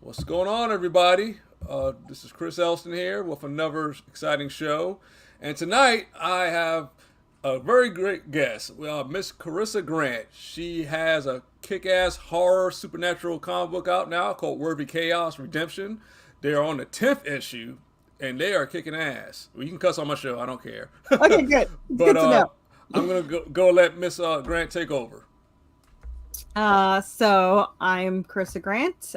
What's going on, everybody? This is Chris Elston here with another exciting show. And tonight I have a very great guest, Miss Corissa Grant. She has a kick ass horror supernatural comic book out now called Worthy Chaos Redemption. They are on the 10th issue and they are kicking ass. Well, you can cuss on my show, I don't care. Okay, good. It's but good to know. I'm going to go let Miss Grant take over. So I'm Corissa Grant.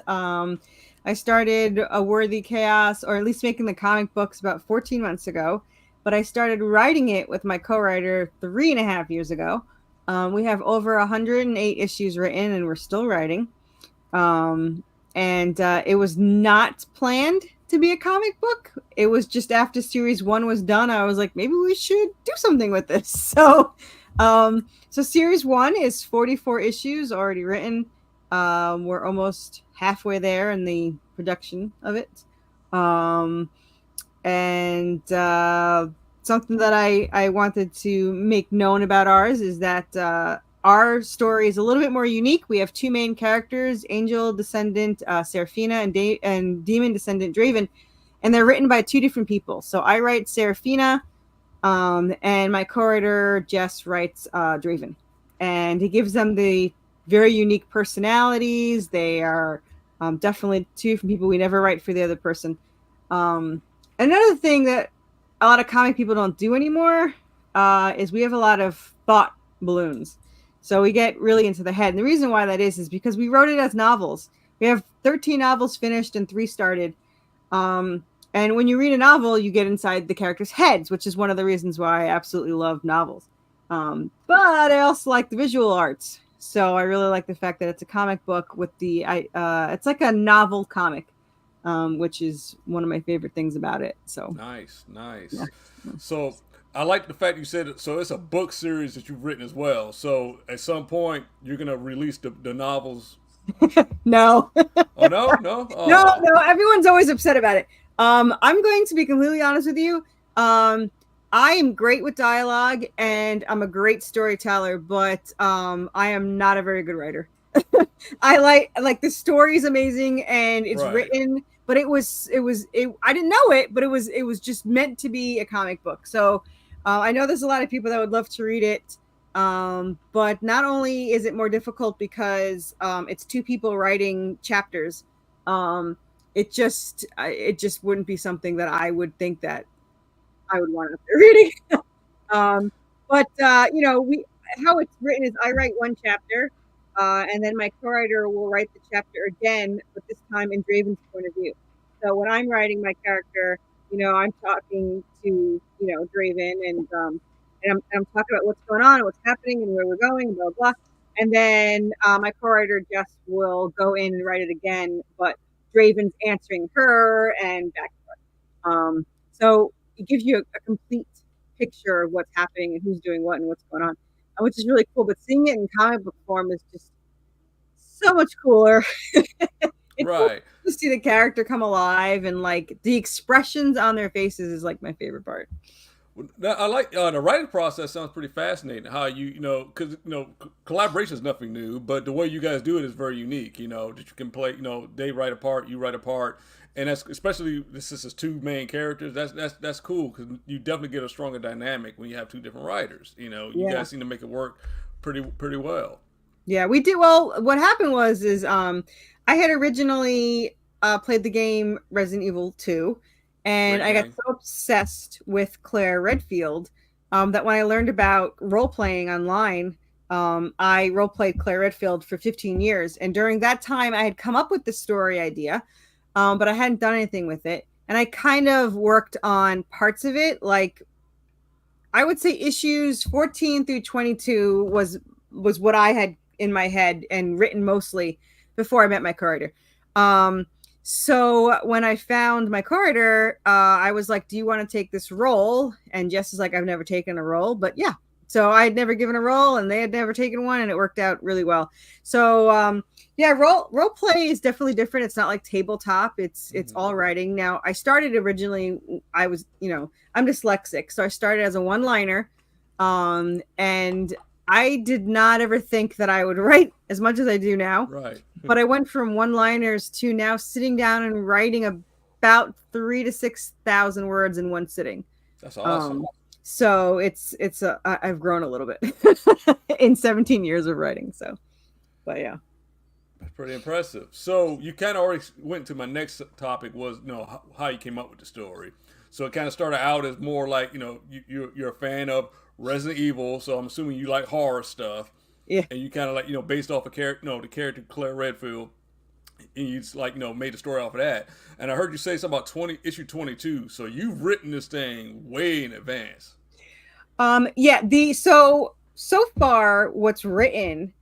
I started A Worthy Chaos, or at least making the comic books, about 14 months ago. But I started writing it with my co-writer 3.5 years ago. We have over 108 issues written, and we're still writing. And it was not planned to be a comic book. It was just after series 1 was done, I was like, maybe we should do something with this. So series 1 is 44 issues already written. We're almost halfway there in the production of it. And something that I wanted to make known about ours is that our story is a little bit more unique. We have two main characters, Angel Descendant Seraphina and Demon Descendant Draven, and they're written by two different people. So I write Seraphina, and my co-writer Jess writes Draven, and he gives them the very unique personalities. They are definitely two different people. We never write for the other person. Another thing that a lot of comic people don't do anymore is we have a lot of thought balloons. So we get really into the head. And the reason why that is because we wrote it as novels. We have 13 novels finished and 3 started. And when you read a novel, you get inside the characters' heads, which is one of the reasons why I absolutely love novels. But I also like the visual arts. So I really like the fact that it's a comic book with it's like a novel comic, which is one of my favorite things about it. So Nice. yeah. So I like the fact you said it. So it's a book series that you've written as well. So at some point you're gonna release the novels. No, Oh no, no. no. Everyone's always upset about it. I'm going to be completely honest with you. I am great with dialogue and I'm a great storyteller, but I am not a very good writer. I like the story's amazing and it's Right. written, but I didn't know it, but it was just meant to be a comic book. So I know there's a lot of people that would love to read it. But not only is it more difficult because it's two people writing chapters, it just wouldn't be something that I would think that I would want after reading. um, but we how it's written is I write one chapter, and then my co-writer will write the chapter again, but this time in Draven's point of view. So when I'm writing my character, I'm talking to Draven, and I'm talking about what's going on and what's happening and where we're going, and blah blah. And then my co-writer Jess will go in and write it again, but Draven's answering her and back and forth. So it gives you a complete picture of what's happening and who's doing what and what's going on, which is really cool. But seeing it in comic book form is just so much cooler. It's cool Right. to see the character come alive and like the expressions on their faces is like my favorite part. I like the writing process. Sounds pretty fascinating. How because collaboration is nothing new, but the way you guys do it is very unique. That you can play. They write a part, you write a part, and that's especially this is two main characters. That's cool because you definitely get a stronger dynamic when you have two different writers. You Yeah. guys seem to make it work pretty well. Yeah, we did. Well, what happened was I had originally played the game Resident Evil 2, and Great I got game. so obsessed with Claire Redfield that when I learned about role playing online, I role played Claire Redfield for 15 years. And during that time, I had come up with the story idea, but I hadn't done anything with it. And I kind of worked on parts of it, like I would say issues 14 through 22 was what I had in my head and written mostly before I met my co-writer. Um, so when I found my co-writer, I was like, "Do you want to take this role?" And Jess is like, "I've never taken a role, but yeah." So I had never given a role, and they had never taken one, and it worked out really well. So yeah, role play is definitely different. It's not like tabletop. It's Hmm. all writing. Now I started originally. I'm dyslexic, so I started as a one-liner, and I did not ever think that I would write as much as I do now, Right. but I went from one-liners to now sitting down and writing about 3 to 6 thousand words in one sitting. That's awesome. So I've grown a little bit in 17 years of writing. So, but yeah. That's pretty impressive. So you kind of already went to my next topic was, how you came up with the story. So it kind of started out as more like, you're a fan of Resident Evil, so I'm assuming you like horror stuff, Yeah. and you kind of like, based off of the character Claire Redfield, and you just like, made a story off of that. And I heard you say something about issue 22. So you've written this thing way in advance. Yeah, so far what's written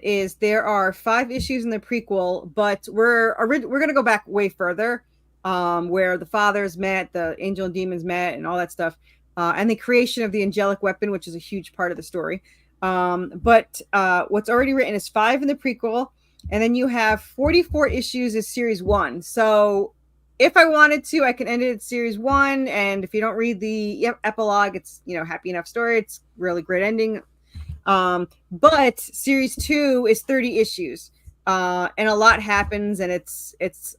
is there are 5 issues in the prequel, but we're going to go back way further, where the fathers met, the angel and demons met, and all that stuff, and the creation of the angelic weapon, which is a huge part of the story. But what's already written is 5 in the prequel, and then you have 44 issues as series 1. So if I wanted to, I can end it at series 1, and if you don't read the epilogue, it's happy enough story. It's really great ending. But series 2 is 30 issues, and a lot happens, and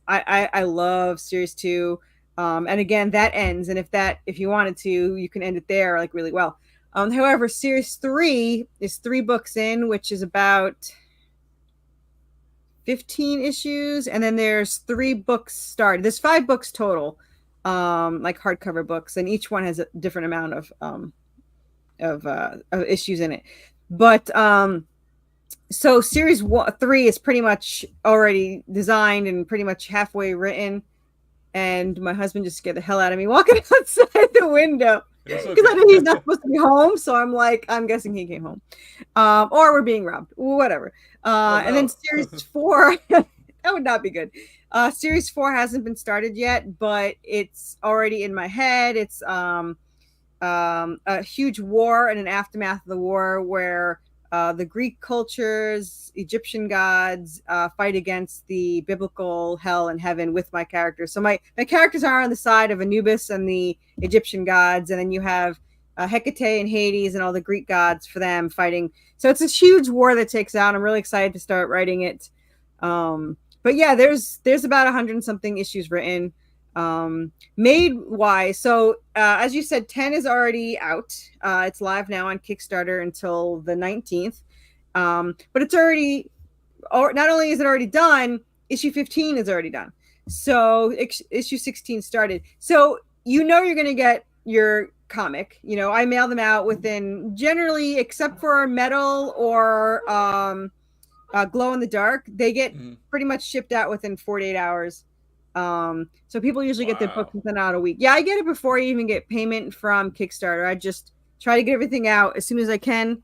I love series 2. And again, that ends, and if you wanted to, you can end it there like really well. However, series 3 is 3 books in, which is about 15 issues, and then there's 3 books started. There's 5 books total, like hardcover books, and each one has a different amount of issues in it. But so series 3 is pretty much already designed and pretty much halfway written, and my husband just scared the hell out of me walking outside the window because I know he's not supposed to be home. So I'm guessing he came home, or we're being robbed, whatever. And then series 4, that would not be good. Series 4 hasn't been started yet, but it's already in my head. It's a huge war and an aftermath of the war where the Greek cultures, Egyptian gods fight against the biblical hell and heaven with my characters. So my characters are on the side of Anubis and the Egyptian gods, and then you have Hecate and Hades and all the Greek gods for them fighting. So it's a huge war that takes out. I'm really excited to start writing it. But yeah, there's about 100 and something issues written. Made wise. So as you said, 10 is already out. It's live now on Kickstarter until the 19th. But it's already, or not only is it already done, issue 15 is already done. So issue 16 started. So you're going to get your comic. I mail them out within, generally, except for metal or glow in the dark, they get pretty much shipped out within 48 hours. So people usually get their books within about a week. Yeah, I get it before I even get payment from Kickstarter. I just try to get everything out as soon as I can.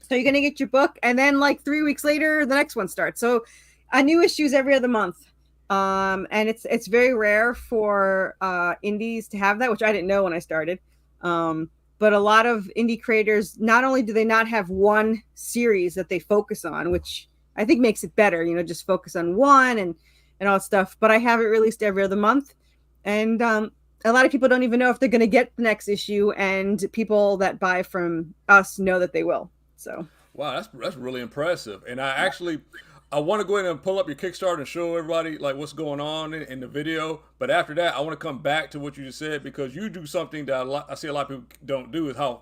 So you're going to get your book, and then like 3 weeks later, the next one starts. So a new issues every other month. And it's very rare for indies to have that, which I didn't know when I started. But a lot of indie creators, not only do they not have one series that they focus on, which I think makes it better, just focus on one and all that stuff, but I have it released every other month. And a lot of people don't even know if they're going to get the next issue, and people that buy from us know that they will. So wow, that's really impressive. And I want to go ahead and pull up your Kickstarter and show everybody like what's going on in the video. But after that, I want to come back to what you just said, because you do something that I see a lot of people don't do, is how,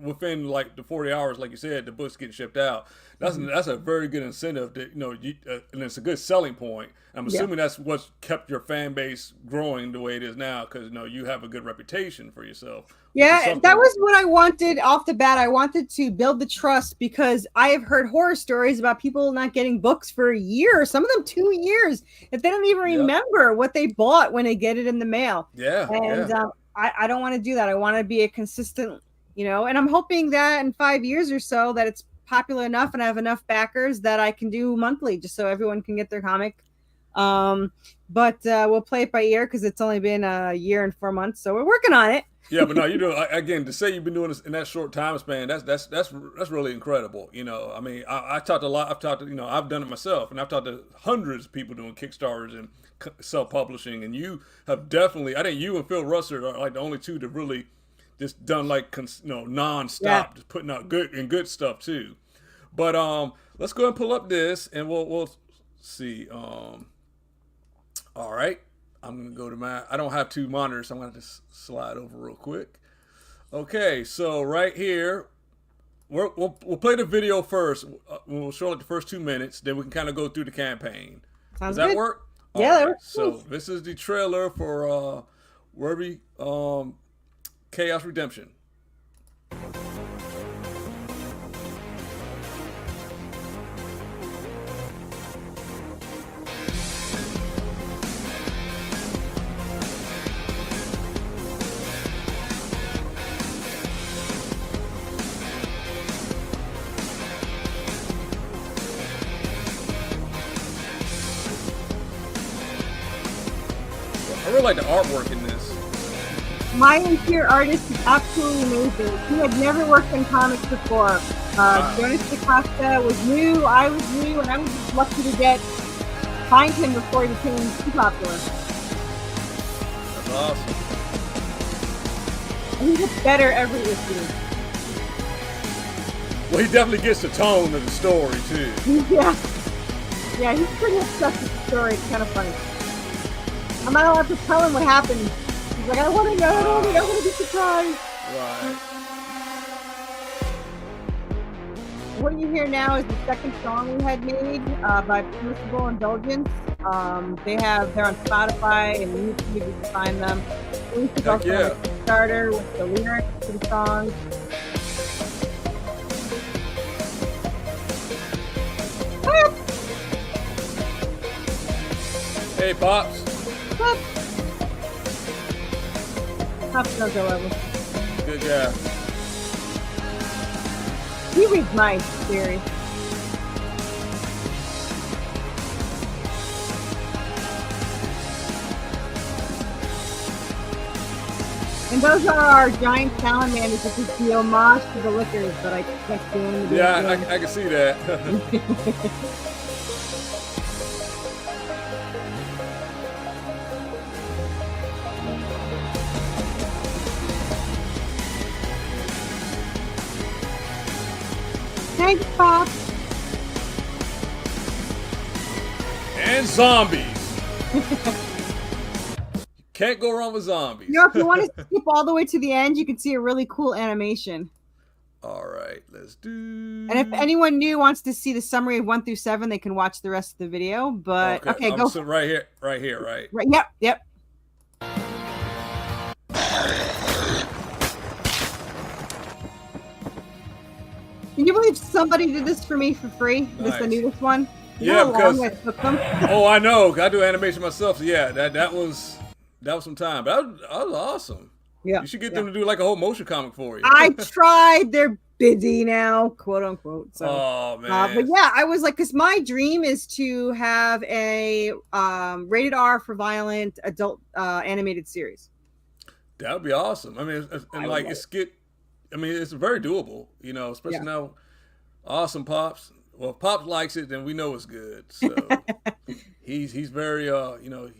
within like the 40 hours, like you said, the book's getting shipped out. That's a very good incentive that, and it's a good selling point. I'm assuming that's what's kept your fan base growing the way it is now, because you have a good reputation for yourself. Yeah, that was what I wanted off the bat. I wanted to build the trust, because I have heard horror stories about people not getting books for a year, some of them 2 years, if they don't even remember what they bought when they get it in the mail. Yeah. And I don't want to do that. I want to be a consistent, and I'm hoping that in 5 years or so that it's popular enough and I have enough backers that I can do monthly, just so everyone can get their comic. But we'll play it by ear, because it's only been a year and 4 months, so we're working on it. Yeah, but no, again, to say you've been doing this in that short time span, that's really incredible. I mean, I talked a lot. I've done it myself, and I've talked to hundreds of people doing Kickstarters and self-publishing, and you have definitely, I think you and Phil Russert are like the only two to really just done like nonstop, Yeah. just putting out good stuff too. But let's go and pull up this, and we'll see. All right, I'm gonna go to my. I don't have two monitors, so I'm gonna just slide over real quick. Okay, so right here, we'll play the video first. We'll show like the first 2 minutes, then we can kind of go through the campaign. Sounds Does that good. work? Yeah, All that right. works. So this is the trailer for Werby Chaos Redemption. I really like the artwork in this. My interior artist is absolutely amazing. He had never worked in comics before. Jonas DaCosta was new, I was new, and I was just lucky to find him before he became too popular. That's awesome. And he gets better every issue. Well, he definitely gets the tone of the story too. Yeah. Yeah, he's pretty obsessed with the story. It's kind of funny. I'm not allowed to tell him what happened. He's like, I want to know. I don't want to be surprised. Right. What you hear now is the second song we had made by Permissible Indulgence. They're on Spotify and YouTube. You can find them. We could also have a Kickstarter with the lyrics to the songs. Hey, Pops. Pops knows I love him. Good guy. He reads my theory. And those are our giant salamanders, which is the homage to the liquors that I kept doing. Yeah, I can see that. Thanks, Pop. And zombies. Can't go wrong with zombies. You know, if you want to skip all the way to the end, you can see a really cool animation. All right, let's do. And if anyone new wants to see the summary of 1 through 7, they can watch the rest of the video. But okay, go. So right here, right. Right. Yep. Can you believe somebody did this for me for free? Nice. This the newest one. You Yeah, know how long because I took them? oh, I know. I do animation myself. So yeah, that was some time. But that was awesome. Yeah. You should get them to do like a whole motion comic for you. I tried. They're busy now, quote unquote. So, oh man. but yeah, I was like, because my dream is to have a rated R for violent adult animated series. That would be awesome. I mean, it's very doable, you know, especially now. Awesome, Pops. Well, if Pops likes it, then we know it's good. So he's very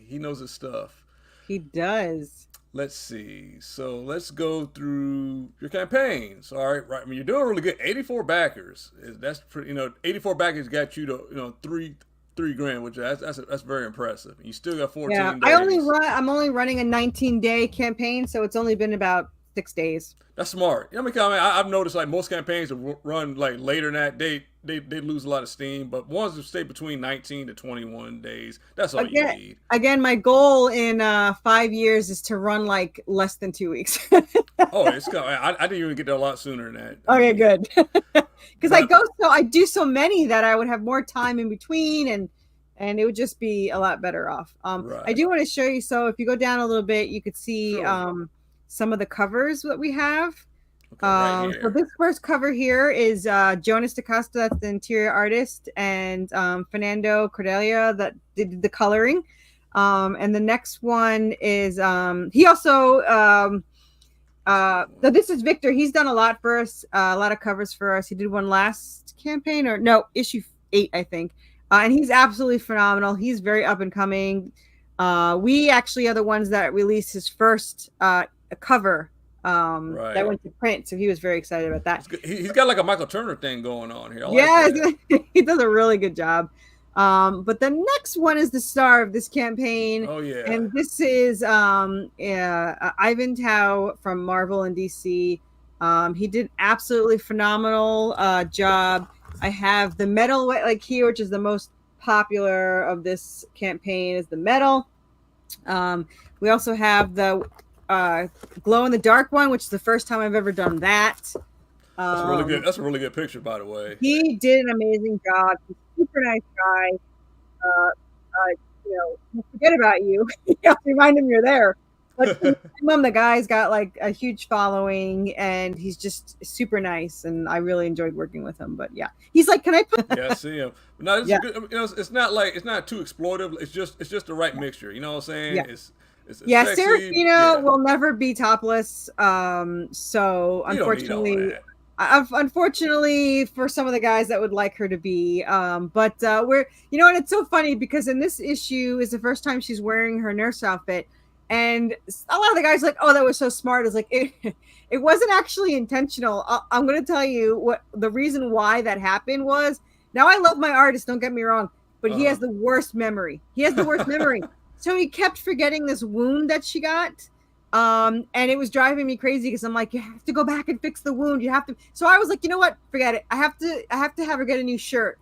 he knows his stuff. He does. Let's see. So let's go through your campaigns. All right. I mean, you're doing really good. 84 backers. That's pretty. 84 backers got you to $3,000, which that's very impressive. You still got 14 days. I'm only running a 19-day campaign, so it's only been about 6 days. That's smart. I mean, I've noticed like most campaigns that run like later than that, they lose a lot of steam. But ones that stay between 19 to 21 days, that's all you need. Again, my goal in 5 years is to run like less than 2 weeks. Oh, it's coming. I didn't even get there a lot sooner than that. Okay, good. Because I do so many that I would have more time in between, and it would just be a lot better off. Right. I do want to show you. So if you go down a little bit, you could see some of the covers that we have. Okay, right here. So this first cover here is Jonas DaCosta, that's the interior artist, and Fernando Cordelia that did the coloring. And the next one is he also so this is Victor. He's done a lot for us, a lot of covers for us. He did one last campaign, or no, issue 8, I think. And he's absolutely phenomenal. He's very up and coming. We actually are the ones that released his first cover Right. that went to print, so he was very excited about that. He's got like a Michael Turner thing going on here. I like Yeah, that. he does a really good job. But the next one is the star of this campaign, Oh yeah. and this is Ivan Tao from Marvel and DC. He did absolutely phenomenal job. I have the medal like here, which is the most popular of this campaign, is the medal. We also have the glow in the dark one, which is the first time I've ever done that. That's a really good. That's a really good picture, by the way. He did an amazing job. He's a super nice guy. He'll forget about you. You have to remind him you're there. But the guy's got like a huge following, and he's just super nice, and I really enjoyed working with him. But yeah, he's like, "Can I put?" Yeah, I see him. But no, this Yeah, is good. It's not like it's not too exploitive. It's just the right mixture. You know what I'm saying? yeah, It's yeah. sexy. Serafina Yeah, will never be topless. So you don't need all unfortunately, that. unfortunately for some of the guys that would like her to be, but we're, and it's so funny because in this issue is the first time she's wearing her nurse outfit, and a lot of the guys are like, oh, that was so smart. It's like it wasn't actually intentional. I'm going to tell you what the reason why that happened was. Now I love my artist, don't get me wrong, but he Uh has the worst memory. So he kept forgetting this wound that she got. And it was driving me crazy because I'm like, you have to go back and fix the wound. You have to. So I was like, you know what? Forget it. I have to have her get a new shirt.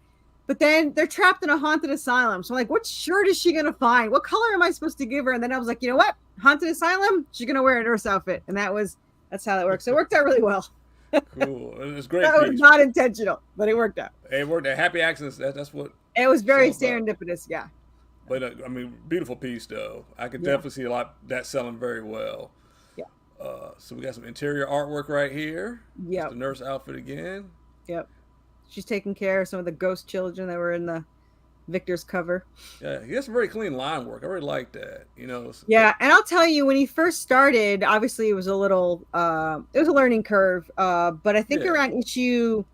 But then they're trapped in a haunted asylum. So I'm like, what shirt is she going to find? What color am I supposed to give her? And then I was like, you know what? Haunted asylum, she's going to wear a nurse outfit. And that's how that works. So it worked out really well. Cool. It's a great That was piece. not intentional, but it worked out. It worked. Happy accidents. That's what It was it's very all about. serendipitous. Yeah. But I mean, beautiful piece though. I could Yeah. definitely see a lot that selling very well. Yeah. So we got some interior artwork right here. That's Yep. the nurse outfit again. Yep. She's taking care of some of the ghost children that were in the Victor's cover. Yeah, he has some very clean line work. I really like that. Yeah, and I'll tell you, when he first started, obviously it was a learning curve. But I think Yeah. around issue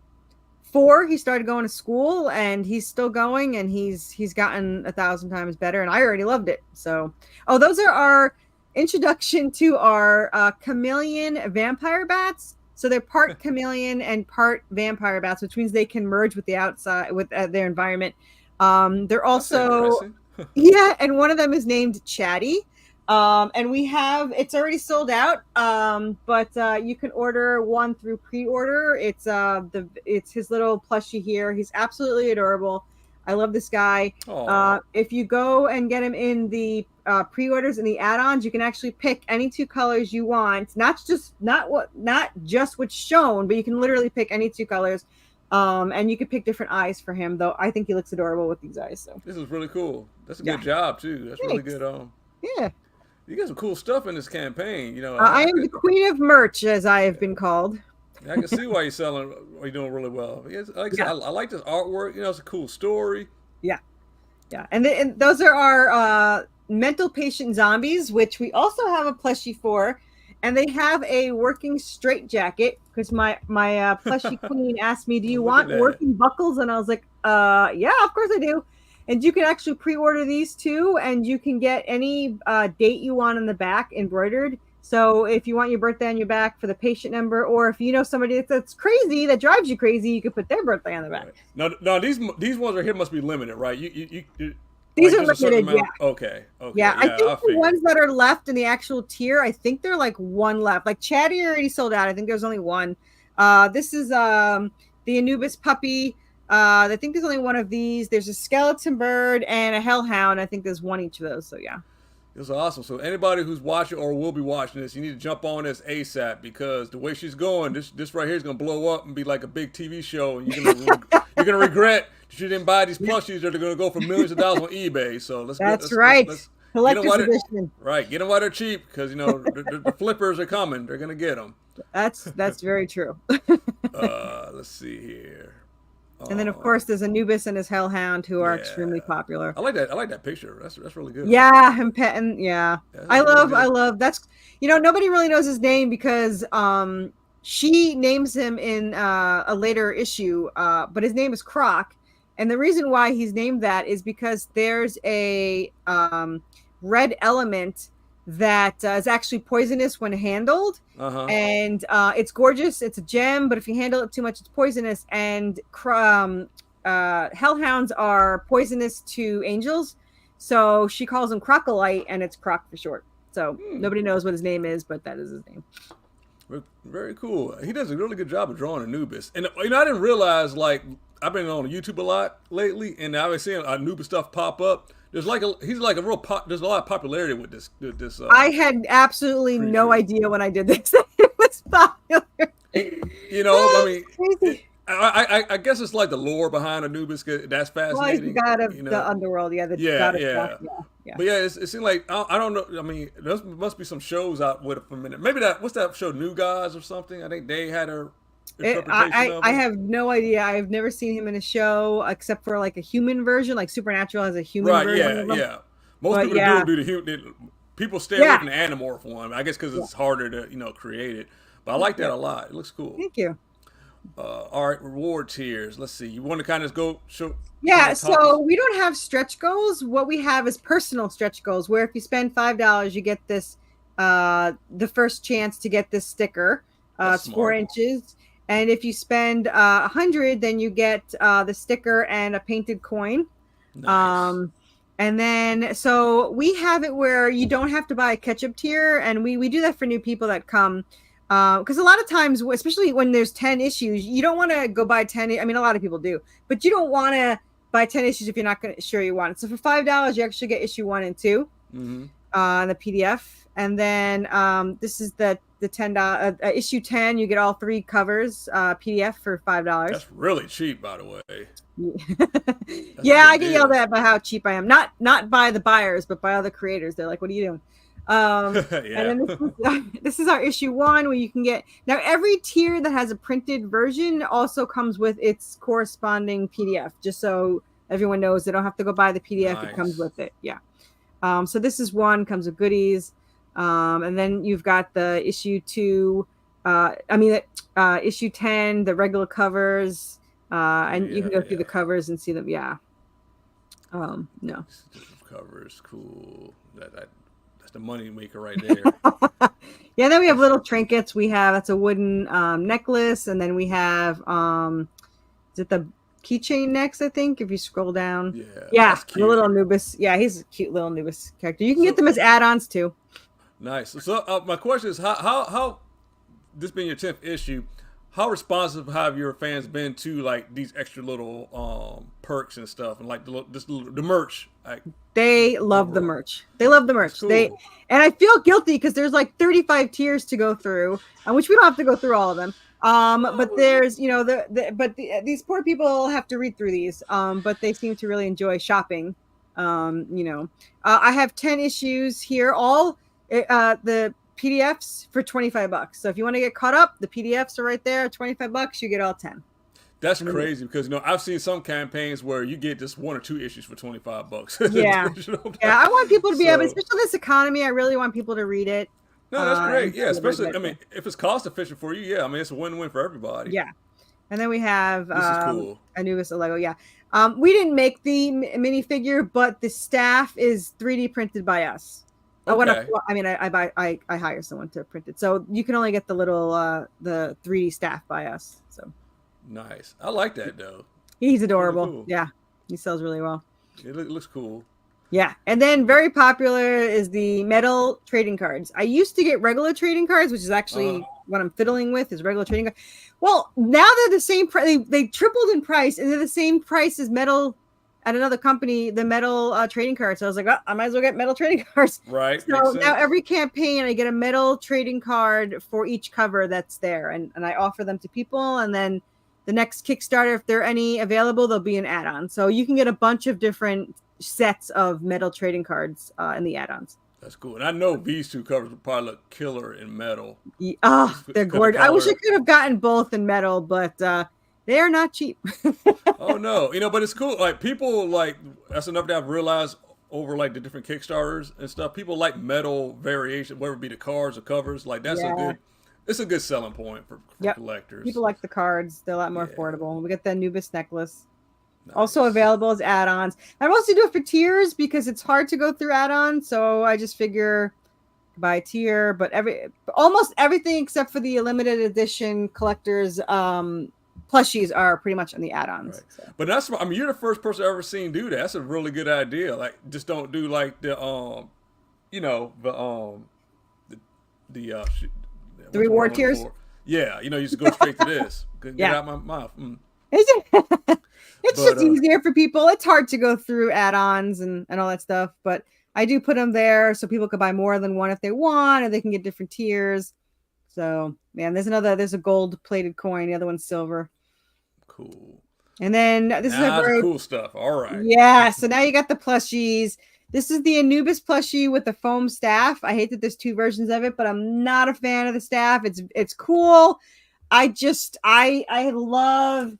4, he started going to school, and he's still going, and he's gotten 1,000 times better, and I already loved it. So, those are our introduction to our chameleon vampire bats. So they're part chameleon and part vampire bats, which means they can merge with the outside with their environment. They're That's also interesting. yeah, and one of them is named Chatty. And it's already sold out. But you can order one through pre-order. It's his little plushie here. He's absolutely adorable. I love this guy. Oh, If you go and get him in the pre-orders and the add-ons, you can actually pick any 2 colors you want. Not just what's shown, but you can literally pick any 2 colors. And you could pick different eyes for him, though I think he looks adorable with these eyes. So this is really cool. That's a yeah, good job too. That's really thanks. good. Yeah, You got some cool stuff in this campaign. I am the queen of merch, as I have been called. I can see why you're selling. Why you're doing really well. Yes, like I said, Yeah, I like this artwork. It's a cool story. yeah, yeah. And those are our mental patient zombies, which we also have a plushie for, and they have a working straitjacket because my plushie queen asked me, "Do you Look at want that. working buckles?" And I was like, yeah, of course I do." And you can actually pre-order these too, and you can get any date you want on the back embroidered. So if you want your birthday on your back for the patient number, or if you know somebody that's crazy, that drives you crazy, you can put their birthday on the back. Right. No, these ones are here must be limited, right? These Like are just a certain limited, yeah. amount. Okay, Yeah, I yeah, think I the figured. ones that are left in the actual tier, I think they're like one left. Like Chatty already sold out. I think there's only one. This is the Anubis puppy. I think there's only one of these. There's a skeleton bird and a hellhound. I think there's one each of those. So yeah. It was awesome. So anybody who's watching or will be watching this, you need to jump on this ASAP because the way she's going, this right here is gonna blow up and be like a big TV show, and you're gonna regret that you didn't buy these plushies that are gonna go for millions of dollars on eBay. So That's right. let's get them Collector's while they're edition. right. Get them while they're cheap because the flippers are coming. They're gonna get them. That's very true. Let's see here. And then of course there's Anubis and his hellhound, who are Yeah, extremely popular. I like that. I like that picture. That's really good. Yeah, him petting. Yeah, That's I really love. good. I love. That's nobody really knows his name because she names him in a later issue. But his name is Croc, and the reason why he's named that is because there's a red element that is actually poisonous when handled. Uh-huh. And it's gorgeous. It's a gem, but if you handle it too much, it's poisonous. And hellhounds are poisonous to angels. So she calls him Crocolite, and it's Croc for short. So nobody knows what his name is, but that is his name. Very cool. He does a really good job of drawing Anubis. And I didn't realize, like, I've been on YouTube a lot lately, and I've been seeing Anubis stuff pop up. There's like he's like a real there's a lot of popularity with this. I had absolutely no idea when I did this. It was popular. I mean, I guess it's like the lore behind Anubis. That's fascinating. Well, he's god of the underworld. Yeah, god of yeah. But yeah, it seems like I don't know. I mean, there must be some shows out with it for a minute. Maybe what's that show, New Gods or something? I think they had a interpretation of it. I have no idea. I've never seen him in a show except for like a human version. Like Supernatural has a human version. Right? Yeah. Most people do the human. People stay away from the Animorph one. I guess because it's harder to create it. But I like that a lot. It looks cool. Thank you. All right, reward tiers. Let's see. You want to kind of go show? Yeah, so we don't have stretch goals. What we have is personal stretch goals, where if you spend $5, you get this, the first chance to get this sticker. It's 4 inches. And if you spend $100, then you get the sticker and a painted coin. Nice. And then, so we have it where you don't have to buy a ketchup tier. And we do that for new people that come. Because a lot of times, especially when there's 10 issues, you don't want to go buy 10. I mean, a lot of people do, but you don't want to buy 10 issues if you're not sure you want it. So for $5, you actually get issue 1 and 2 on the PDF. And then this is the $10 issue 10. You get all 3 covers PDF for $5. That's really cheap, by the way. Yeah, I get yelled at about how cheap I am. Not by the buyers, but by other creators. They're like, "What are you doing?" And then this is our issue 1, where you can get now every tier that has a printed version also comes with its corresponding PDF, just so everyone knows they don't have to go buy the PDF. Nice. It comes with it. Yeah. So this is 1, comes with goodies. And then you've got the issue 2, issue 10, the regular covers, and you can go through the covers and see them. Yeah. No. Covers, cool. That's the money maker right there. Yeah, then we have little trinkets. That's a wooden necklace, and then we have is it the keychain next? I think if you scroll down. Yeah, the little Anubis. Yeah, he's a cute little Anubis character. You can get them as add-ons too. Nice. So my question is, how this being your 10th issue, how responsive have your fans been to like these extra little perks and stuff, and like the merch? They love the merch. They love the merch. Cool. And I feel guilty because there's like 35 tiers to go through, which we don't have to go through all of them. But there's these poor people have to read through these. But they seem to really enjoy shopping. I have 10 issues here. All the PDFs for $25. So if you want to get caught up, the PDFs are right there. $25, you get all 10. That's crazy because I've seen some campaigns where you get just 1 or 2 issues for $25. Yeah, yeah. I want people to be able, especially this economy. I really want people to read it. No, that's great. Yeah, especially if it's cost efficient for you. Yeah, it's a win-win for everybody. Yeah, and then we have this is cool. Anubis Lego. Yeah, we didn't make the minifigure, but the staff is 3D printed by us. Okay. I hire someone to print it, so you can only get the little the 3D staff by us. So nice. I like that though. He's adorable. Really cool. Yeah, he sells really well. It looks cool. Yeah, and then very popular is the metal trading cards. I used to get regular trading cards, which is actually what I'm fiddling with is regular trading cards. Well, now they're the same price. They tripled in price, and they're the same price as metal at another company, the metal trading cards. So I was like, I might as well get metal trading cards. Right. So now every campaign, I get a metal trading card for each cover that's there, and I offer them to people, and then the next Kickstarter, if there are any available, there'll be an add-on. So you can get a bunch of different sets of metal trading cards in the add-ons. That's cool. And I know these 2 covers would probably look killer in metal. They're gorgeous. I wish I could have gotten both in metal, but they are not cheap. Oh no, but it's cool. Like people that's enough that I've realized over like the different Kickstarters and stuff. People like metal variation, whether it be the cards or covers. Like that's it's a good selling point for collectors. People like the cards. They're a lot more affordable. We got the Anubis necklace. Nice. Also available as add-ons. I mostly do it for tiers because it's hard to go through add-ons. So I just figure by tier, but almost everything except for the limited edition collectors plushies are pretty much on the add-ons. Right. So. But that's, I mean, you're the first person I've ever seen do that. That's a really good idea. Like, just don't do like the you know, the reward tiers. Yeah, you know, you just go straight to this. Get out my mouth. It's just easier for people. It's hard to go through add-ons and all that stuff, but I do put them there so people can buy more than one if they want, or they can get different tiers. So, man, there's a gold-plated coin. The other one's silver. Cool. And then this is cool stuff. All right. Yeah. So now you got the plushies. This is the Anubis plushie with the foam staff. I hate that there's two versions of it, but I'm not a fan of the staff. It's cool. I love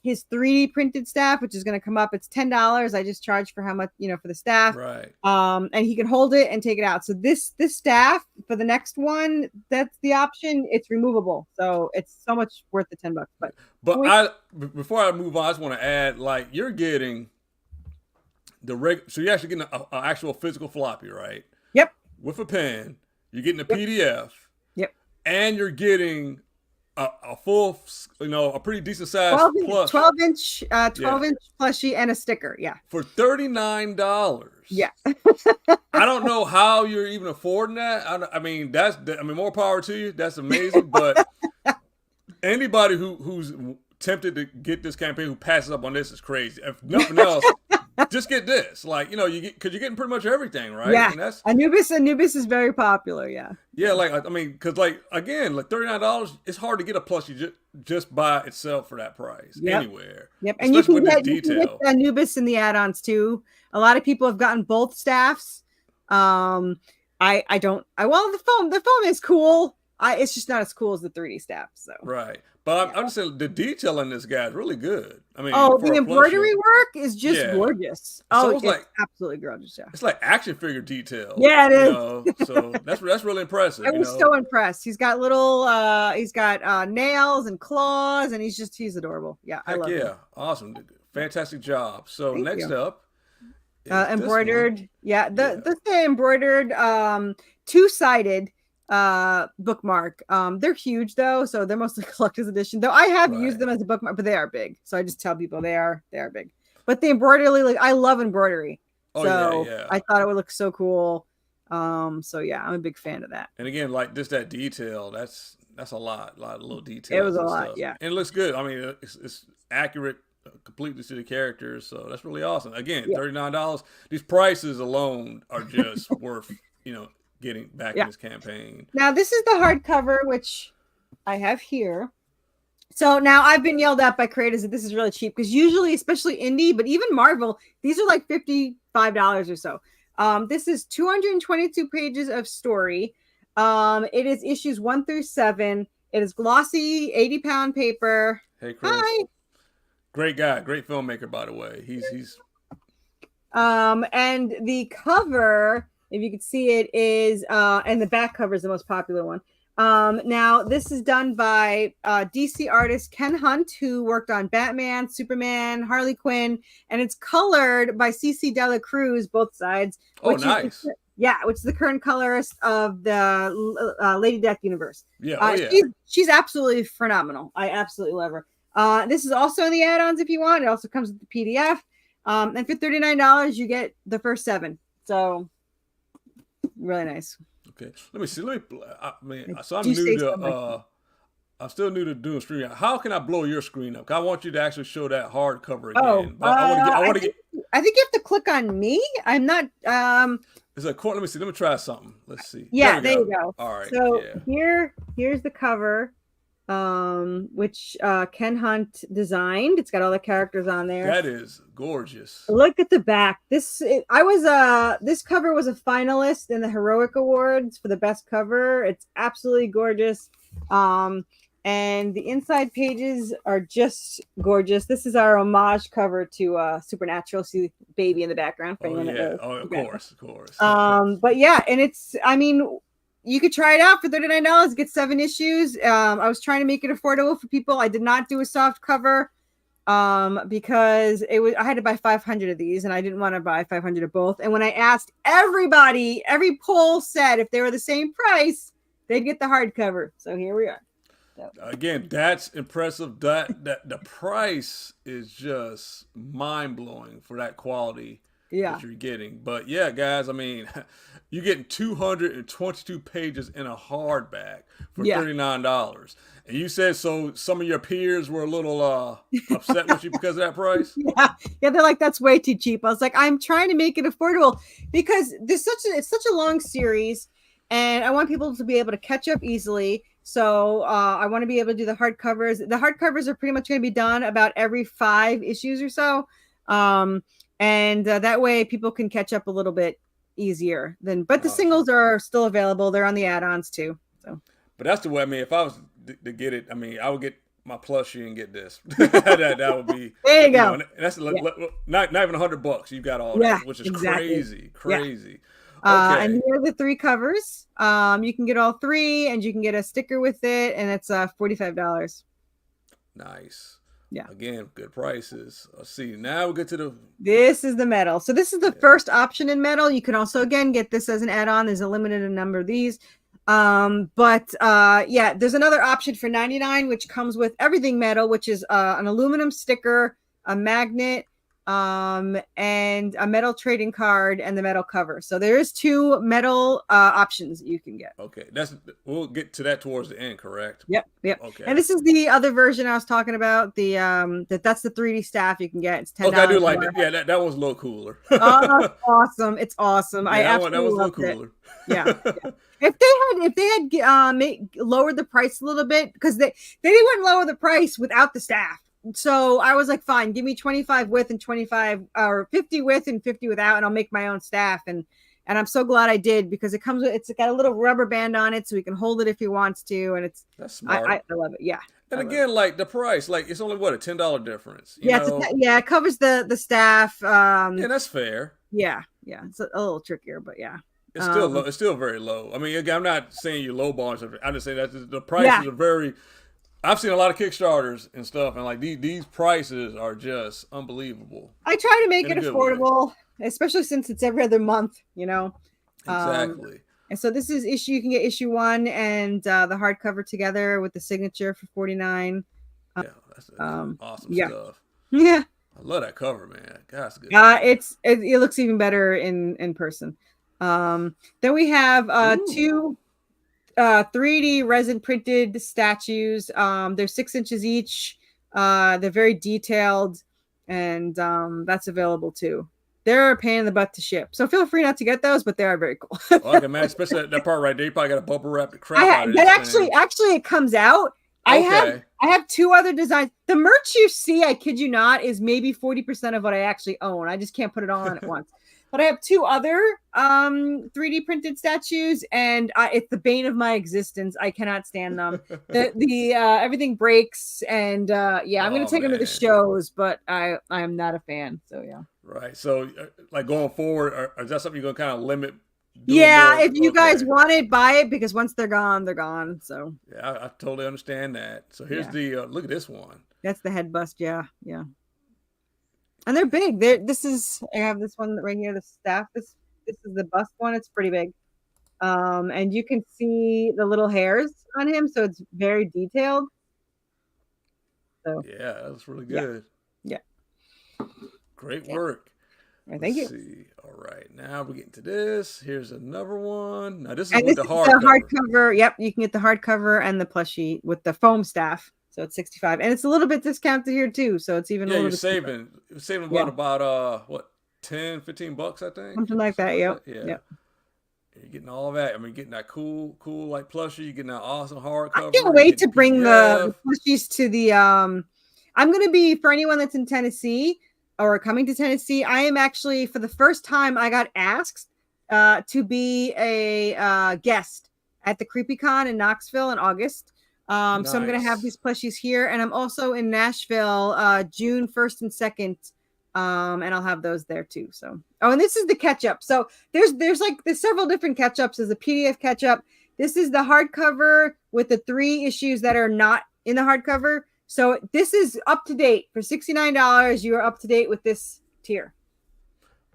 his 3D printed staff, which is going to come up. It's $10. I just charge for how much, for the staff. Right. And he can hold it and take it out. So this staff for the next one, that's the option. It's removable. So it's so much worth the $10. But before I move on, I just want to add, like, you're getting so you're actually getting an actual physical floppy, right? Yep. With a pen. You're getting a PDF. Yep. And you're getting a full, a pretty decent size 12-inch plushie and a sticker. Yeah. For $39. Yeah. I don't know how you're even affording that. I mean, more power to you. That's amazing. But anybody who's tempted to get this campaign, who passes up on this, is crazy. If nothing else, just get this. Like, because you're getting pretty much everything, right? Yeah. And that's, Anubis is very popular. Yeah. Yeah, because again, like $39, it's hard to get a plushie just by itself for that price anywhere. Yep, and you can get Anubis in the add-ons too. A lot of people have gotten both staffs. The foam is cool. It's just not as cool as the 3D staff. So right, but I'm just saying the detail in this guy is really good. I mean, the embroidery work is just gorgeous. So it's absolutely gorgeous. Yeah, it's like action figure detail. Yeah, it is. So that's really impressive. I was so impressed. He's got little, nails and claws, and he's adorable. Yeah, I love him. Awesome, fantastic job. So next up, embroidered. Yeah, the embroidered, two-sided bookmark. They're huge though, so they're mostly collector's edition. Though I have used them as a bookmark, but they are big. So I just tell people they are big. But the embroidery, I love embroidery. I thought it would look so cool. So yeah, I'm a big fan of that. And again, like just that detail, that's a lot of little details. It was a lot, stuff. yeah. And it looks good. I mean, it's accurate completely to the characters, so that's really awesome. Again, $39. These prices alone are just worth, getting back in this campaign. Now this is the hardcover, which I have here. So now I've been yelled at by creators that this is really cheap, because usually, especially indie, but even Marvel, these are like $55 or so. This is 222 pages of story. It is issues 1 through 7. It is glossy, 80-pound paper. Hey, Chris. Hi. Great guy, great filmmaker, by the way. He's. And the cover, if you can see it, is and the back cover is the most popular one. Now this is done by DC artist Ken Hunt, who worked on Batman, Superman, Harley Quinn, and it's colored by CC Dela Cruz, both sides. Nice. Which is the current colorist of the Lady Death universe. Yeah, she's absolutely phenomenal. I absolutely love her. This is also in the add-ons if you want. It also comes with the PDF. And for $39, you get the first 7. So really nice. Okay, let me see. I'm still new to doing screen. How can I blow your screen up? 'Cause I want you to actually show that hardcover again. I think you have to click on me. I'm not. It's a let me see. Let me try something. Let's see. Yeah, there you go. All right. So here's the cover, which Ken Hunt designed. It's got all the characters on there. That is gorgeous. Look at the back. This cover was a finalist in the Heroic Awards for the best cover. It's absolutely gorgeous. And the inside pages are just gorgeous. This is our homage cover to Supernatural. See the baby in the background. Of course. But yeah, and you could try it out for $39. Get 7 issues. I was trying to make it affordable for people. I did not do a soft cover. because I had to buy 500 of these and I didn't want to buy 500 of both. And when I asked everybody, every poll said if they were the same price, they'd get the hardcover. So here we are. So. Again, that's impressive. That the price is just mind blowing for that quality that you're getting. But yeah, guys, I mean, you're getting 222 pages in a hardback for $39. And you said so some of your peers were a little upset with you because of that price? Yeah, they're like, that's way too cheap. I was like, I'm trying to make it affordable because it's such a long series and I want people to be able to catch up easily. So I want to be able to do the hardcovers. The hardcovers are pretty much going to be done about every 5 issues or so. And that way people can catch up a little bit easier but the singles are still available. They're on the add-ons too. So, but that's the way, I mean, if I was to get it, I mean, I would get my plushie and get this. that would be, there you go. Know, that's not even $100. You've got all that, which is crazy. Okay. And here are the 3 covers. You can get all 3 and you can get a sticker with it, and it's $45. Nice. Yeah. Again, good prices. Let's see. Now we get to this is the metal. So this is the first option in metal. You can also again get this as an add-on. There's a limited number of these. But there's another option for $99, which comes with everything metal, which is an aluminum sticker, a magnet, and a metal trading card and the metal cover. So there is 2 metal options that you can get. Okay, we'll get to that towards the end, correct? Yep. Okay. And this is the other version I was talking about. That's the 3D staff you can get. It's $10. Okay, I do like that. Yeah, that one's a little cooler. Oh, that's awesome! It's awesome. Yeah, I absolutely that was a loved little cooler. It. Yeah. If they had lowered the price a little bit, because they wouldn't lower the price without the staff. So I was like, fine, give me 25 with and 25 or 50 with and 50 without, and I'll make my own staff. And I'm so glad I did, because it's got a little rubber band on it so he can hold it if he wants to. And that's smart. I love it. Yeah. And again, like the price, like it's only what, a $10 difference. It covers the staff. Yeah, that's fair. Yeah. It's a little trickier, but yeah. It's still low. It's still very low. I mean, again, I'm not saying you're low balling. I'm just saying that the prices are very. I've seen a lot of Kickstarters and stuff, and like these prices are just unbelievable. I try to make it affordable, especially since it's every other month, Exactly. And so this is you can get issue 1 and the hardcover together with the signature for $49. Yeah, that's awesome stuff. Yeah. I love that cover, man. God, that's good. It looks even better in person. Then we have 2 3D resin printed statues. They're 6 inches each. They're very detailed, and that's available too. They're a pain in the butt to ship, so feel free not to get those, but they are very cool. Okay, man, especially that part right there. You probably got a bubble wrap the crap out of it. But actually, it comes out. Okay. I have 2 other designs. The merch you see, I kid you not, is maybe 40% of what I actually own. I just can't put it all on at once. But I have 2 other 3D printed statues, and it's the bane of my existence. I cannot stand them. The everything breaks, and I'm going to take them to the shows, but I am not a fan. So yeah. Right. So like going forward, is that something you're going to kind of limit? Yeah, if you guys want it, buy it, because once they're gone, they're gone. So yeah, I totally understand that. So here's the look at this one. That's the head bust. Yeah. And they're big. I have this one right here, the staff. This is the bust one. It's pretty big. And you can see the little hairs on him, so it's very detailed. So yeah, that's really good. Yeah. Great work. Right, thank you. See. All right, now we're getting to this. Here's another one. Now this is with the hardcover. Yep, you can get the hardcover and the plushie with the foam staff. So it's $65, and it's a little bit discounted here too. So it's even a little bit saving about what, $10-15, I think, something like that. Yep. Yeah. You're getting all of that. I mean, getting that cool like plushie. You're getting that awesome hardcover. I can't wait to bring the plushies to the. I'm going to be, for anyone that's in Tennessee or coming to Tennessee, I am actually, for the first time, I got asked to be a guest at the CreepyCon in Knoxville in August. Nice. So I'm going to have these plushies here, and I'm also in Nashville June 1st and 2nd, and I'll have those there too. So, and this is the catch-up. So there's several different catch-ups. There's a PDF catch-up. This is the hardcover with the 3 issues that are not in the hardcover. So this is up to date for $69. You are up to date with this tier.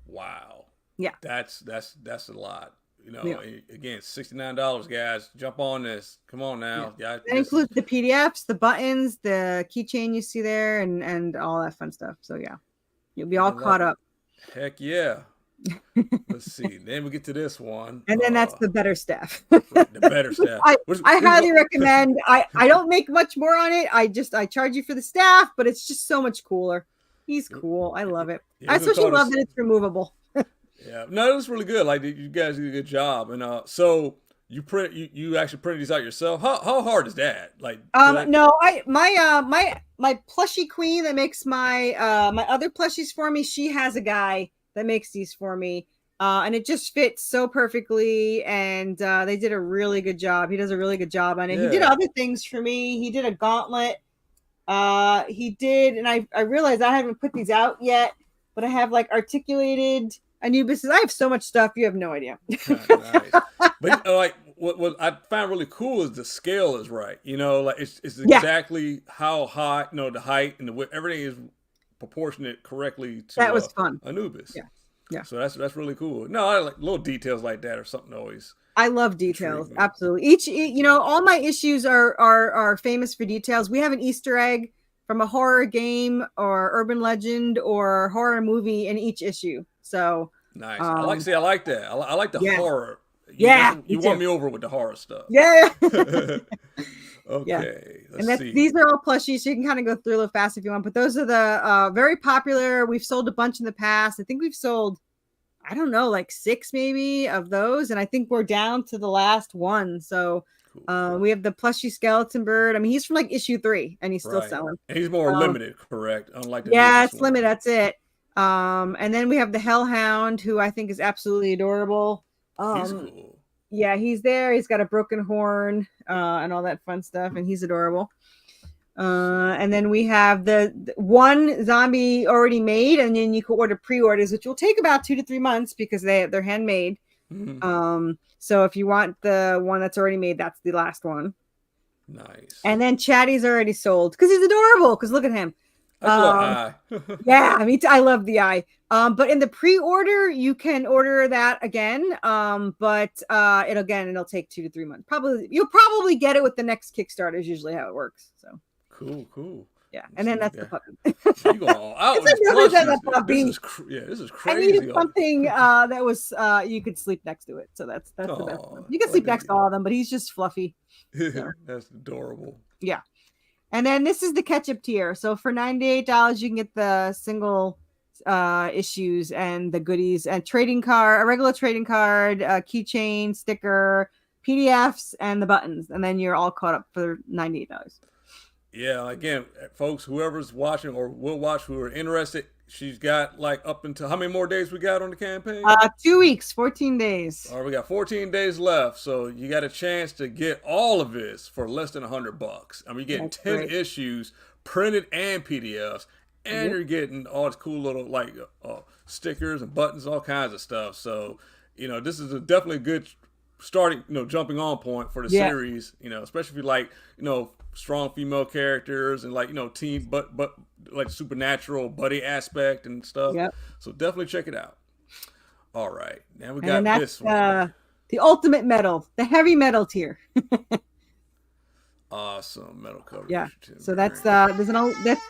Wow. Yeah. That's a lot. You know, Yeah. again, $69, guys. Jump on this. Come on now. Yeah. That includes the PDFs, the buttons, the keychain you see there, and all that fun stuff. So yeah, you'll be all caught up. Heck yeah. Let's see. Then we get to this one. And then that's the better staff. The better staff. I highly recommend. I don't make much more on it. I charge you for the staff, but it's just so much cooler. He's cool. I love it. I especially love that it's removable. Yeah, no, it was really good. Like you guys did a good job, and so you actually printed these out yourself. How hard is that? Like no, my plushie queen that makes my other plushies for me. She has a guy that makes these for me, and it just fits so perfectly. And they did a really good job. He does a really good job on it. Yeah. He did other things for me. He did a gauntlet. He did, and I realized I haven't put these out yet, but I have like articulated Anubis. I have so much stuff you have no idea. Nice. But like what I found really cool is the scale is right. You know, like it's exactly how high, you know, the height and the width, everything is proportionate correctly to that was fun. Anubis. Yeah. So that's really cool. No, I like little details like that or something always. I love details. Absolutely. Each, you know, all my issues are famous for details. We have an Easter egg from a horror game or urban legend or horror movie in each issue. So nice. I like that. I like the horror. You won me over with the horror stuff. Yeah. Okay. And these are all plushies, so you can kind of go through a little fast if you want. But those are the very popular. We've sold a bunch in the past. I think we've sold, I don't know, like 6 maybe of those, and I think we're down to the last one. So cool. We have the plushie skeleton bird. I mean, he's from like issue 3, and he's still selling. And he's more limited, correct? Unlike it's limited. That's it. And then we have the Hellhound, who I think is absolutely adorable. He's cool. Yeah, he's there. He's got a broken horn and all that fun stuff, and he's adorable. And then we have the one zombie already made, and then you can order pre-orders, which will take about 2 to 3 months because they're handmade. Mm-hmm. So if you want the one that's already made, that's the last one. Nice. And then Chatty's already sold because he's adorable. Because look at him. I yeah, I mean, I love the eye. But in the pre-order, you can order that again. But it'll take 2 to 3 months. You'll probably get it with the next Kickstarter is usually how it works. So cool. Yeah, and then that's the puppy. You go all out with this is crazy. I needed something that was you could sleep next to it. So that's the best one. You can sleep next to all of them, but he's just fluffy. So. That's adorable. Yeah. And then this is the ketchup tier. So for $98, you can get the single issues and the goodies and a regular trading card, keychain, sticker, PDFs, and the buttons. And then you're all caught up for $98. Yeah, again, folks, whoever's watching or will watch who are interested, she's got like up until how many more days we got on the campaign? 2 weeks, 14 days. All right, we got 14 days left, so you got a chance to get all of this for less than $100. I mean, you're getting 10 issues, printed and PDFs, and you're getting all this cool little like stickers and buttons, all kinds of stuff. So, you know, this is definitely a good starting, jumping on point for the series. You know, especially if you like, strong female characters and like teen but like supernatural buddy aspect and stuff. So definitely check it out. All right, now we got this one, the ultimate metal, the heavy metal tier. Awesome metal cover. So that's there's an old that's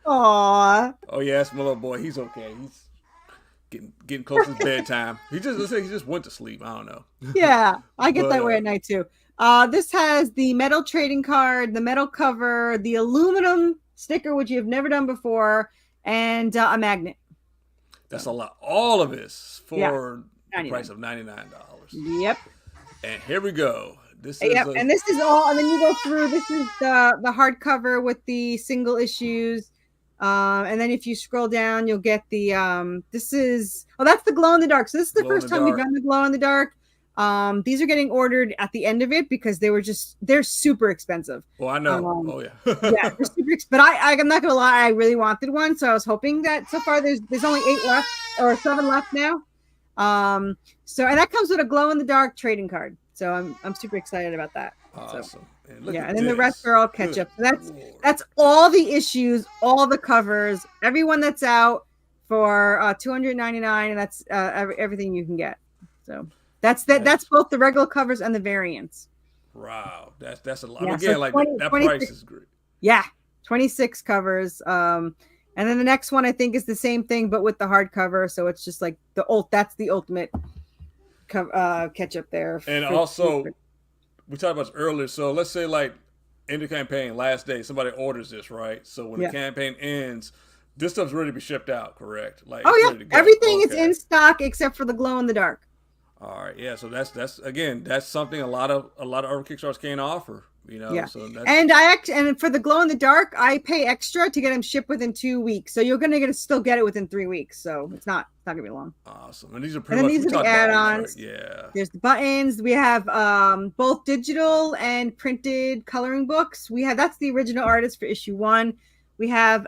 Aww. Oh yeah, that's my little boy. He's okay. He's getting close to bedtime. He just went to sleep. I don't know. Yeah, I get that way at night too. This has the metal trading card, the metal cover, the aluminum sticker, which you've never done before, and a magnet. That's a lot. All of this for the price of $99. Yep. And here we go. This is and this is all. And then you go through. This is the hardcover with the single issues. And then if you scroll down, you'll get the that's the glow in the dark. So this is the first time we've done the glow in the dark. These are getting ordered at the end of it because they're super expensive. Well, I know. Yeah, they're super expensive. But I'm not gonna lie, I really wanted one, so I was hoping that so far there's only 8 left or 7 left now. And that comes with a glow in the dark trading card. So I'm super excited about that. Awesome. So. And look Yeah, at and then the rest this. are all catch Good up. So that's Lord. that's all the issues, all the covers, everyone that's out for $299, and that's everything you can get. So that's that. That That's is both the regular covers and the variants. wow. That's a lot. Yeah, so Again, like 20 that price 26. is great. Yeah, 26 covers. And then the next one I think is the same thing, but with the hardcover. So it's just like that's the ultimate catch up there And for. also, we talked about this earlier. So let's say like end of campaign, last day, somebody orders this, right? So when the Yeah. campaign ends, this stuff's ready to be shipped out, correct? Like Oh it's yeah, ready to go. everything is Okay. in stock except for the glow in the dark. All right. Yeah. So that's again that's something a lot of other Kickstarters can't offer. Yeah, So that's and and for the glow in the dark, I pay extra to get them shipped within 2 weeks. So you're gonna still get it within 3 weeks. So it's not gonna be long. awesome. And these are And pretty then much these we are the talked about these, right? add-ons. Yeah. There's the buttons. We have both digital and printed coloring books. We have that's the original artist for issue 1. We have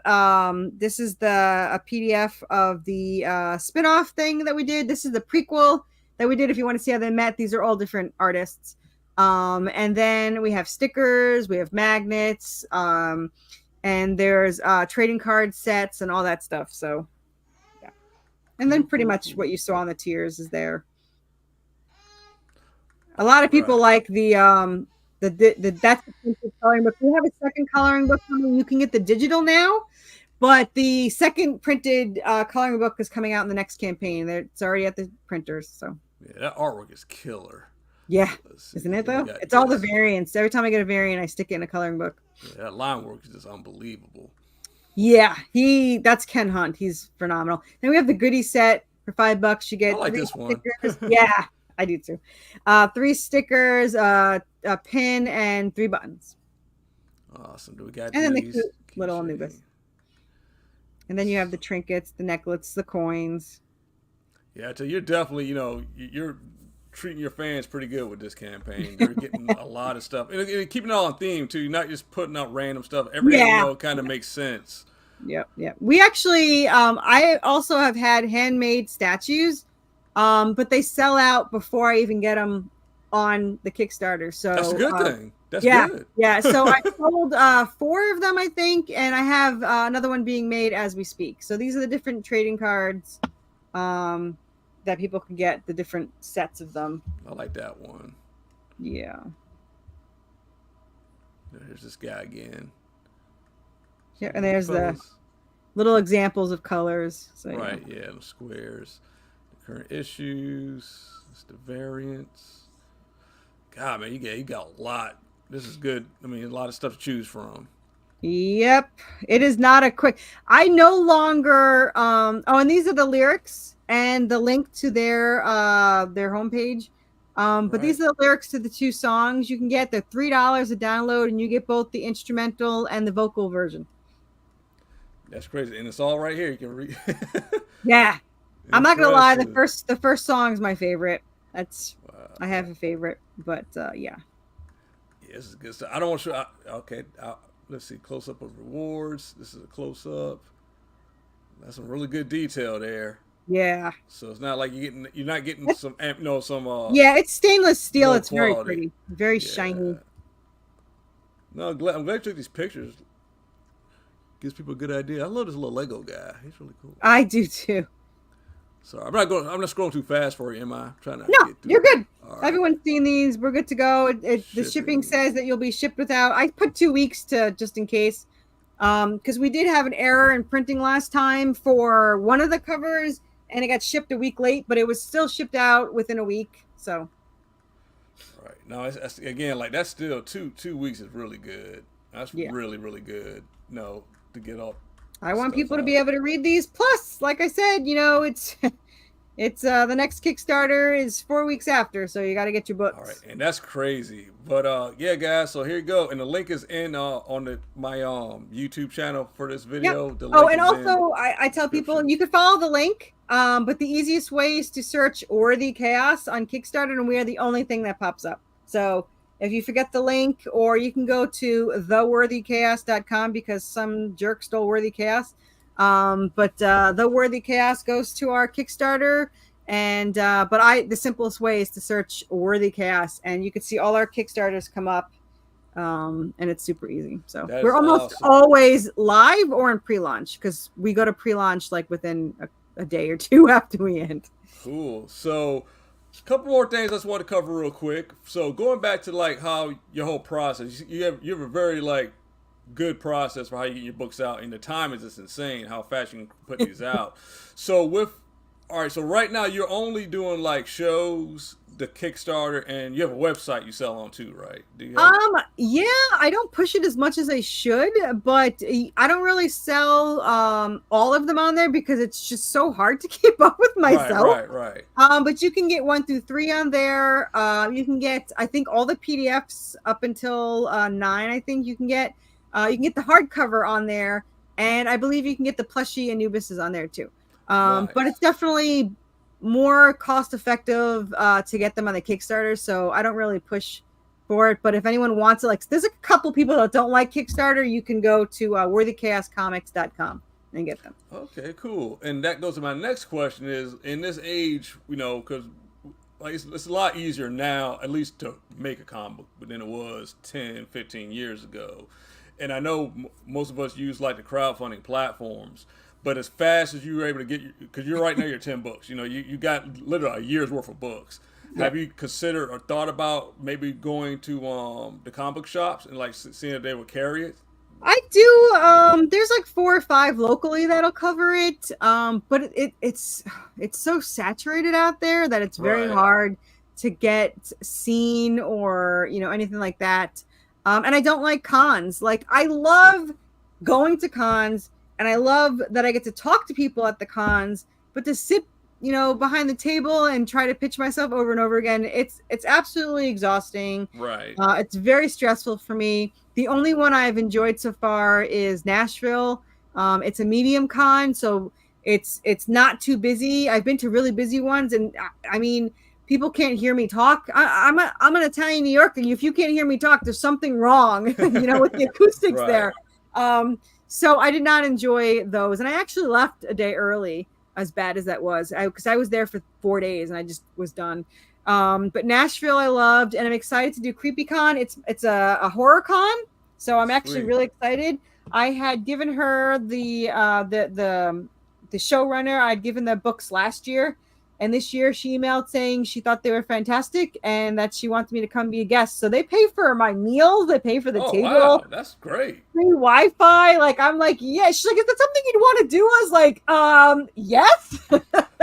this is a PDF of the spin-off thing that we did. This is the prequel that we did if you want to see how they met. These are all different artists. And then we have stickers, we have magnets, and there's trading card sets and all that stuff. So yeah. And then pretty much what you saw on the tiers is there. A lot of people like the that's the printed coloring book. We have a second coloring book coming. You can get the digital now, but the second printed coloring book is coming out in the next campaign. It's already at the printers. So Yeah, that artwork is killer. yeah, isn't it though? It's all the variants. Every time I get a variant, I stick it in a coloring book. Yeah, that line work is just unbelievable. Yeah, that's Ken Hunt. He's phenomenal. Then we have the goodie set for $5. You get I like this one. Yeah, I do too. 3 stickers, a pin, and 3 buttons. Awesome. Do we got and then the these? cute little Anubis. And then you have the trinkets, the necklaces, the coins. Yeah, so you're definitely, you're treating your fans pretty good with this campaign. They're getting a lot of stuff, and keeping it all on theme too. You're not just putting out random stuff. Everything kind of makes sense. Yep. We actually, I also have had handmade statues, but they sell out before I even get them on the Kickstarter. So that's a good thing. That's good. Yeah. So I sold 4 of them, I think, and I have another one being made as we speak. So these are the different trading cards. That people can get, the different sets of them. I like that one. Yeah. There's this guy again. Yeah, and there's the little examples of colors. So, right, yeah, the squares. The current issues. It's the variants. God, man, you got a lot. This is good. I mean, a lot of stuff to choose from. Yep. It is not a quick. I no longer and these are the lyrics and the link to their homepage. But these are the lyrics to the 2 songs you can get. They're $3 a download, and you get both the instrumental and the vocal version. That's crazy. And it's all right here. You can read. Yeah. I'm not gonna lie, the first song is my favorite. That's I have a favorite, but yeah. Yeah, this is good stuff. I don't want to show. Okay, let's see. Close up of rewards. This is a close up. That's some really good detail there. Yeah. So it's not like you're not getting some. Yeah, it's stainless steel. It's quality. Very pretty, very shiny. No, I'm glad you took these pictures. Gives people a good idea. I love this little Lego guy. He's really cool. I do too. Sorry, I'm not scrolling too fast for you, am I? I'm trying to. No, you're good. Right. Everyone's seen these. We're good to go. The shipping says that you'll be shipped without. I put 2 weeks to just in case, because we did have an error in printing last time for one of the covers, and it got shipped a week late, but it was still shipped out within a week. So. Right. No, it's again, like that's still 2 weeks is really good. That's really, really good. No, to get off. I want people to be able to read these. Plus, like I said, it's the next Kickstarter is 4 weeks after, so you got to get your books. All right, and that's crazy. But yeah, guys, so here you go, and the link is in on my YouTube channel for this video. Yep. The link and also I tell people you can follow the link, but the easiest way is to search Worthy Chaos on Kickstarter, and we are the only thing that pops up. So if you forget the link, or you can go to theworthychaos.com because some jerk stole Worthy Chaos. But the Worthy Chaos goes to our Kickstarter, and the simplest way is to search Worthy Chaos, and you can see all our Kickstarters come up and it's super easy. So That we're is almost awesome. always live or in pre-launch because we go to pre-launch like within a day or two after we end. Cool. So, a couple more things I just want to cover real quick. So, going back to like how your whole process, you have a very like good process for how you get your books out, and the time is just insane how fast you can put these out. So with all right, so right now you're only doing like shows, the Kickstarter, and you have a website you sell on too, right? Do you have? Yeah, I don't push it as much as I should, but I don't really sell all of them on there because it's just so hard to keep up with Right, myself. right, right. But you can get 1 through 3 on there. You can get, I think, all the PDFs up until 9. I think you can get the hardcover on there, and I believe you can get the plushie Anubis is on there too. But it's Nice. definitely more cost effective to get them on the Kickstarter. So I don't really push for it. But if anyone wants it, like there's a couple people that don't like Kickstarter, you can go to worthychaoscomics.com and get them. Okay, cool. And that goes to my next question: is in this age, because like it's a lot easier now, at least to make a comic book, than it was 10, 15 years ago. And I know most of us use like the crowdfunding platforms, but as fast as you were able to get, because you're right now you're 10 books, you got literally a year's worth of books. Yeah. Have you considered or thought about maybe going to the comic book shops and like seeing if they would carry it? I do. There's like 4 or 5 locally that'll cover it. But it's so saturated out there that it's very Right. hard to get seen or anything like that. And I don't like cons. Like I love going to cons, and I love that I get to talk to people at the cons. But to sit, behind the table and try to pitch myself over and over again, it's absolutely exhausting. Right. It's very stressful for me. The only one I've enjoyed so far is Nashville. It's a medium con, so it's not too busy. I've been to really busy ones, and I mean, people can't hear me talk. I'm an Italian New Yorker. If you can't hear me talk, there's something wrong, with the acoustics Right. there. So I did not enjoy those, and I actually left a day early. As bad as that was, because I was there for 4 days and I just was done. But Nashville I loved, and I'm excited to do CreepyCon. It's a horror con, so I'm actually Sweet. really excited. I had given her the showrunner. I'd given the books last year, and this year she emailed saying she thought they were fantastic and that she wanted me to come be a guest. So they pay for my meals, they pay for the Oh table, wow, that's great. free Wi-Fi. Like I'm like, yeah. She's like, is that something you'd want to do? I was like, yes.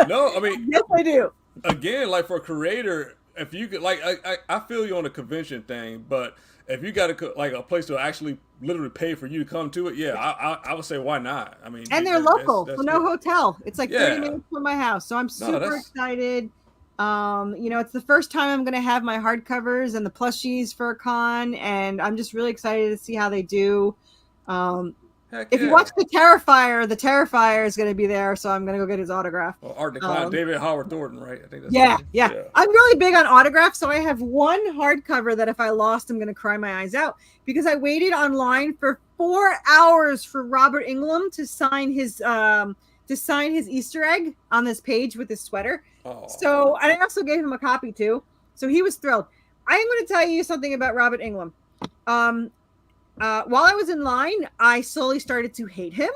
No, I mean, Yes, I do. again, like for a creator, if you could, like, I feel you on the convention thing, but if you got like a place to actually literally pay for you to come to it, yeah, I would say why not? I mean, And they're local, so no good. hotel. It's like 30 Yeah, minutes from my house, so I'm no, super that's excited. It's the first time I'm going to have my hardcovers and the plushies for a con, and I'm just really excited to see how they do. heck If you yeah. watch the Terrifier is going to be there, so I'm going to go get his autograph. Well, Art Decline, David Howard Thornton, right? I think that's Yeah, his name. yeah. I'm really big on autographs, so I have one hardcover that if I lost, I'm going to cry my eyes out because I waited online for 4 hours for Robert Englund to sign his Easter egg on this page with his sweater. Oh. So, and I also gave him a copy too. So he was thrilled. I am going to tell you something about Robert Englund. While I was in line, I slowly started to hate him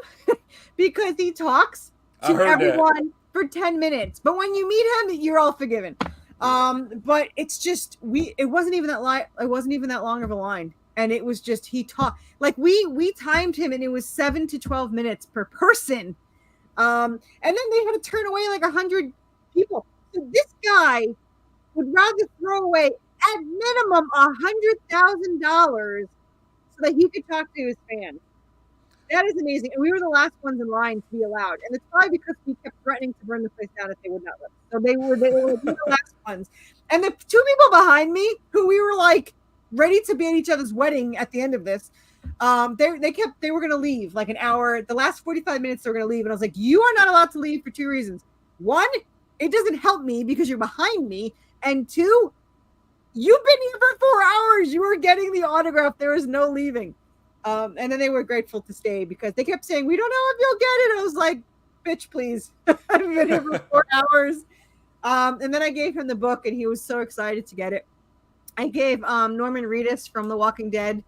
because he talks to everyone for 10 minutes. But when you meet him, you're all forgiven. But it's just it wasn't even that long of a line. And it was just he talked like we timed him, and it was 7 to 12 minutes per person. And then they had to turn away like 100 people. So this guy would rather throw away at minimum $100,000 so that he could talk to his fans. That is amazing. And we were the last ones in line to be allowed. And it's probably because we kept threatening to burn the place down if they would not let us. So they were the last ones. And the 2 people behind me who we were like ready to be at each other's wedding at the end of this, they were going to leave like an hour. The last 45 minutes they were going to leave. And I was like, you are not allowed to leave for 2 reasons. 1, it doesn't help me because you're behind me. And 2, you've been here for 4 hours. You are getting the autograph. There is no leaving. And then they were grateful to stay because they kept saying, we don't know if you'll get it. I was like, bitch, please. I've been here for 4 hours. And then I gave him the book, and he was so excited to get it. I gave Norman Reedus from The Walking Dead,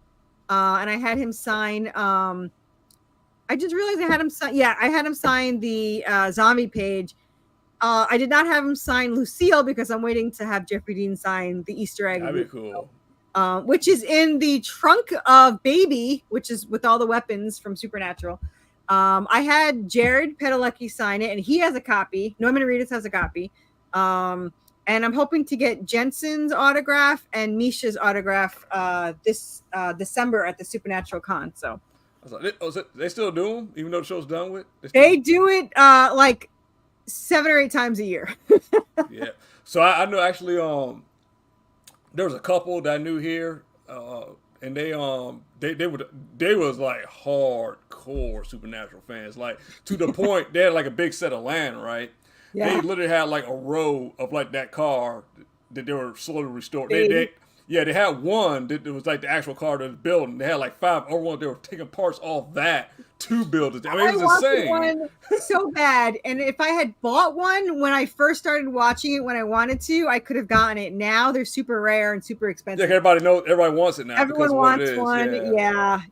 and I had him sign. I just realized I had him sign. Yeah, I had him sign the zombie page. I did not have him sign Lucille because I'm waiting to have Jeffrey Dean sign the Easter egg, That'd be cool. which is in the trunk of Baby, which is with all the weapons from Supernatural. I had Jared Padalecki sign it, and he has a copy. Norman Reedus has a copy. And I'm hoping to get Jensen's autograph and Misha's autograph this December at the Supernatural Con. So they still do them, even though the show's done with? They do it like 7 or 8 times a year. Yeah. So I know actually there was a couple that I knew here, and they was like hardcore Supernatural fans, like to the point they had like a big set of land, right? Yeah. They literally had like a row of like that car that they were slowly restored. They had one that was like the actual car to the building. They had like 5 other ones. They were taking parts off that to build it. I mean, it was insane. One so bad. And if I had bought one when I first started watching it when I wanted to, I could have gotten it. Now they're super rare and super expensive. Yeah, everybody wants it now. Everyone wants one.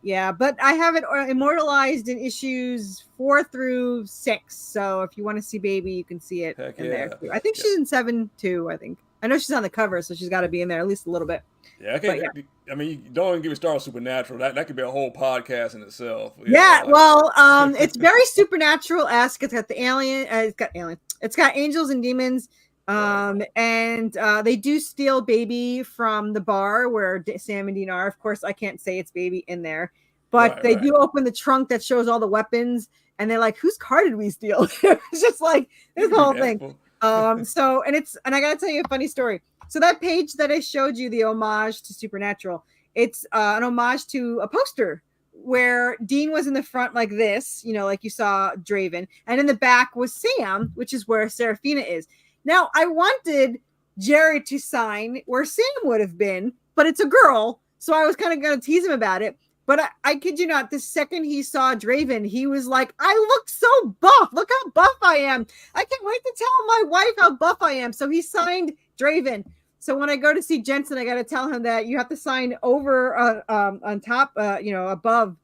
Yeah. But I have it immortalized in issues 4 through 6. So if you want to see Baby, you can see it in there too. I think she's in 7 too, I think. I know she's on the cover, so she's got to be in there at least a little bit. Yeah, I mean, you don't even get me started on Supernatural. That could be a whole podcast in itself. It's very Supernatural-esque. It's got the alien. It's got angels and demons. And they do steal Baby from the bar where Sam and Dean are. Of course, I can't say it's Baby in there, but they do open the trunk that shows all the weapons, and they're like, "Whose car did we steal?" It's just like this whole thing. And I gotta tell you a funny story. So that page that I showed you, the homage to Supernatural, it's an homage to a poster where Dean was in the front like this, like you saw Draven, and in the back was Sam, which is where Serafina is. Now, I wanted Jared to sign where Sam would have been, but it's a girl, so I was kind of going to tease him about it. But I kid you not, the second he saw Draven, he was like, I look so buff. Look how buff I am. I can't wait to tell my wife how buff I am. So he signed Draven. So when I go to see Jensen, I got to tell him that you have to sign over on top, above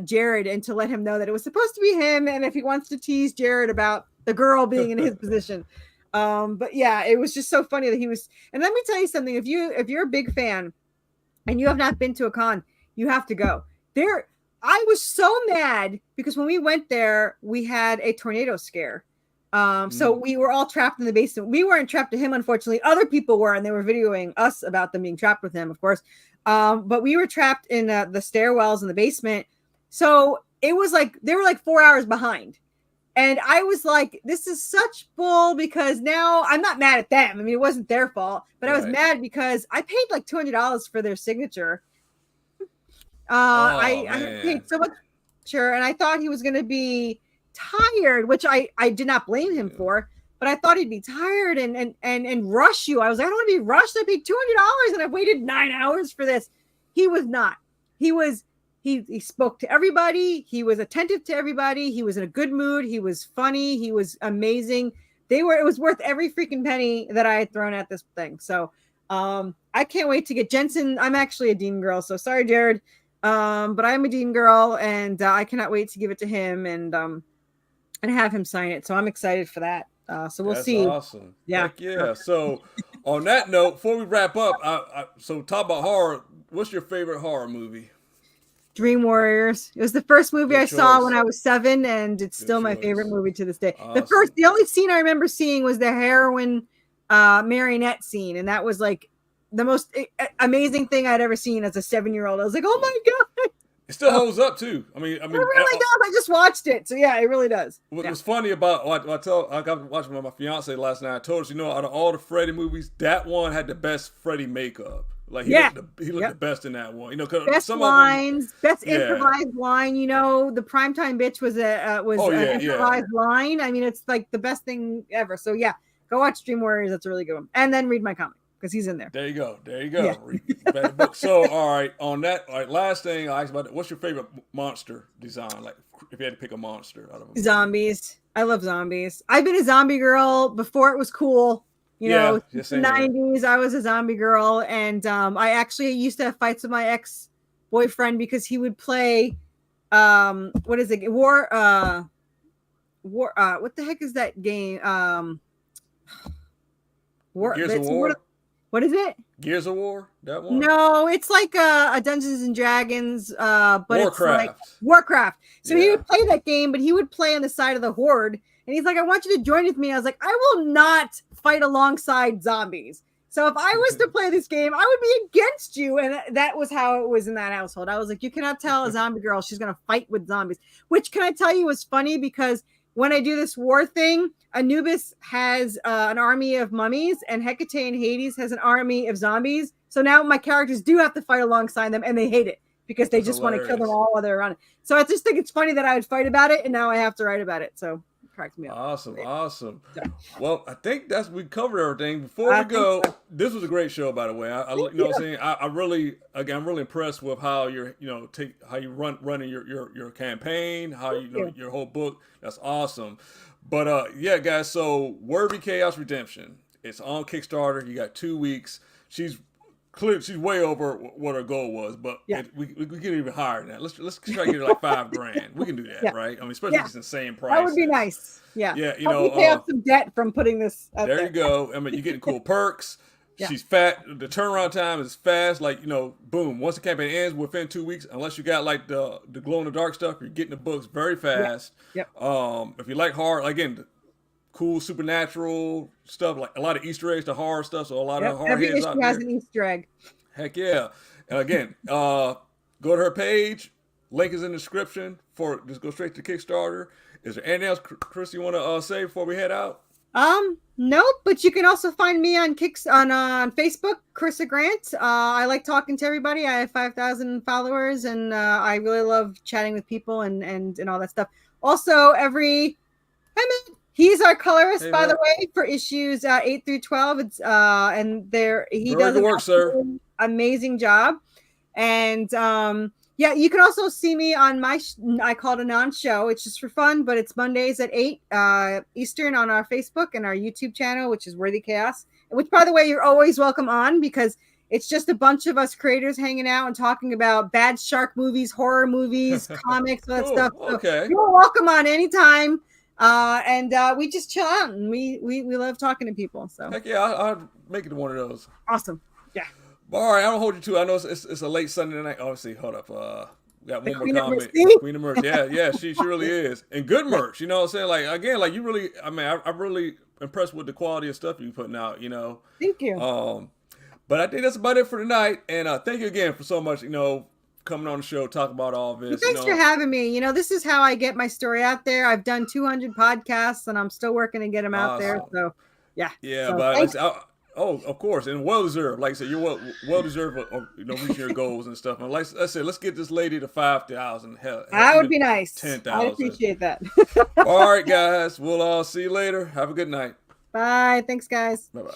Jared, and to let him know that it was supposed to be him. And if he wants to tease Jared about the girl being in his position. But yeah, it was just so funny that he was. And let me tell you something. If you're a big fan and you have not been to a con, you have to go there. I was so mad because when we went there, we had a tornado scare. So we were all trapped in the basement. We weren't trapped to him, unfortunately. Other people were, and they were videoing us about them being trapped with him, of course. But we were trapped in the stairwells in the basement. So it was like they were like 4 hours behind. And I was like, this is such bull, because now I'm not mad at them. I mean, it wasn't their fault, but I was mad because I paid like $200 for their signature. I paid so much, and I thought he was going to be tired, which I did not blame him for, but I thought he'd be tired and rush you. I was like, I don't want to be rushed. I paid $200 and I've waited 9 hours for this. He was not. He spoke to everybody. He was attentive to everybody. He was in a good mood. He was funny. He was amazing. It was worth every freaking penny that I had thrown at this thing. So I can't wait to get Jensen. I'm actually a Dean girl, so sorry, Jared. But I'm a Dean girl, and I cannot wait to give it to him and have him sign it. So I'm excited for that. So we'll see. Awesome. Yeah. Heck yeah. So on that note, before we wrap up, so talk about horror. What's your favorite horror movie? Dream Warriors. It was the first movie I saw when I was 7, and it's still my favorite movie to this day. Awesome. The only scene I remember seeing was the heroin marionette scene, and that was like the most amazing thing I'd ever seen as a 7-year-old. I was like, oh my God. It still holds up too. I mean, it really does. I just watched it, so yeah, it really does. What was funny about I got watching with my fiance last night. I told her, out of all the Freddy movies, that one had the best Freddy makeup. Like he looked the best in that one. Best some lines, best improvised line. The primetime bitch was an improvised line. I mean, it's like the best thing ever. So yeah, go watch Dream Warriors. That's a really good one. And then read my comic, because he's in there. There you go. Yeah. Book. So, all right, on that, last thing I asked about, what's your favorite monster design? Like, if you had to pick a monster out of them. Zombies. I love zombies. I've been a zombie girl before it was cool. You know, same here. 90s, I was a zombie girl, and I actually used to have fights with my ex-boyfriend because he would play what is it? What the heck is that game? Gears of War. What is it? Gears of War? That one? No, it's like a Dungeons and Dragons, but Warcraft. It's like Warcraft. So he would play that game, but he would play on the side of the horde. And he's like, I want you to join with me. I was like, I will not fight alongside zombies. So if I was to play this game, I would be against you. And that was how it was in that household. I was like, you cannot tell a zombie girl she's going to fight with zombies, which, can I tell you, was funny because when I do this war thing, Anubis has an army of mummies and Hecate and Hades has an army of zombies. So now my characters do have to fight alongside them and they hate it because they just want to kill them all while they're around. So I just think it's funny that I would fight about it and now I have to write about it. So it cracks me up. Awesome. Well, I think we covered everything. Before we go, this was a great show, by the way. What I'm saying? I'm really impressed with how you're, how you running your campaign, how your whole book. That's awesome. But yeah, guys. So Word Be Chaos Redemption. It's on Kickstarter. You got 2 weeks. She's way over what her goal was, but we get even higher than that. Let's try to get her like $5,000. We can do that, right? I mean, especially if it's insane price. That would be nice. Yeah. Yeah, pay off some debt from putting this out there. You go. I mean, you're getting cool perks. She's fat. The turnaround time is fast. Like, boom. Once the campaign ends within 2 weeks, unless you got like the glow in the dark stuff, you're getting the books very fast. Yep. If you like horror, again, cool supernatural stuff, like a lot of Easter eggs to horror stuff. So a lot of horror every heads issue out has there. an Easter egg. Heck yeah. And again, go to her page. Link is in the description just go straight to Kickstarter. Is there anything else, Chris, you want to say before we head out? Nope, but you can also find me on Facebook, Corissa Grant. I like talking to everybody. I have 5,000 followers and I really love chatting with people and all that stuff. Also, he's our colorist, by the way, for issues 8 through 12. It's he does an amazing job. And you can also see me on I call it a non-show. It's just for fun, but it's Mondays at 8 Eastern on our Facebook and our YouTube channel, which is Worthy Chaos. Which, by the way, you're always welcome on because it's just a bunch of us creators hanging out and talking about bad shark movies, horror movies, comics, all that stuff. So okay. You're welcome on anytime. We just chill out and we love talking to people. So heck yeah, I'll make it to one of those. Awesome. Yeah. All right, I don't hold you to. I know it's a late Sunday night. Obviously, hold up. We got one more comment. Queen of Merch. Yeah, she really is, and good merch. You know what I'm saying? Like again, like you really. I mean, I'm really impressed with the quality of stuff you're putting out. Thank you. But I think that's about it for tonight. And thank you again for so much. Coming on the show, talk about all this. Thanks for having me. This is how I get my story out there. I've done 200 podcasts, and I'm still working to get them out there. So, yeah. Yeah, so, of course, and well deserved. Like I said, you're well deserved of reaching your goals and stuff. And like I said, let's get this lady to 5,000. Hell, that would be nice. 10,000. I appreciate that. All right, guys. We'll see you later. Have a good night. Bye. Thanks, guys. Bye-bye.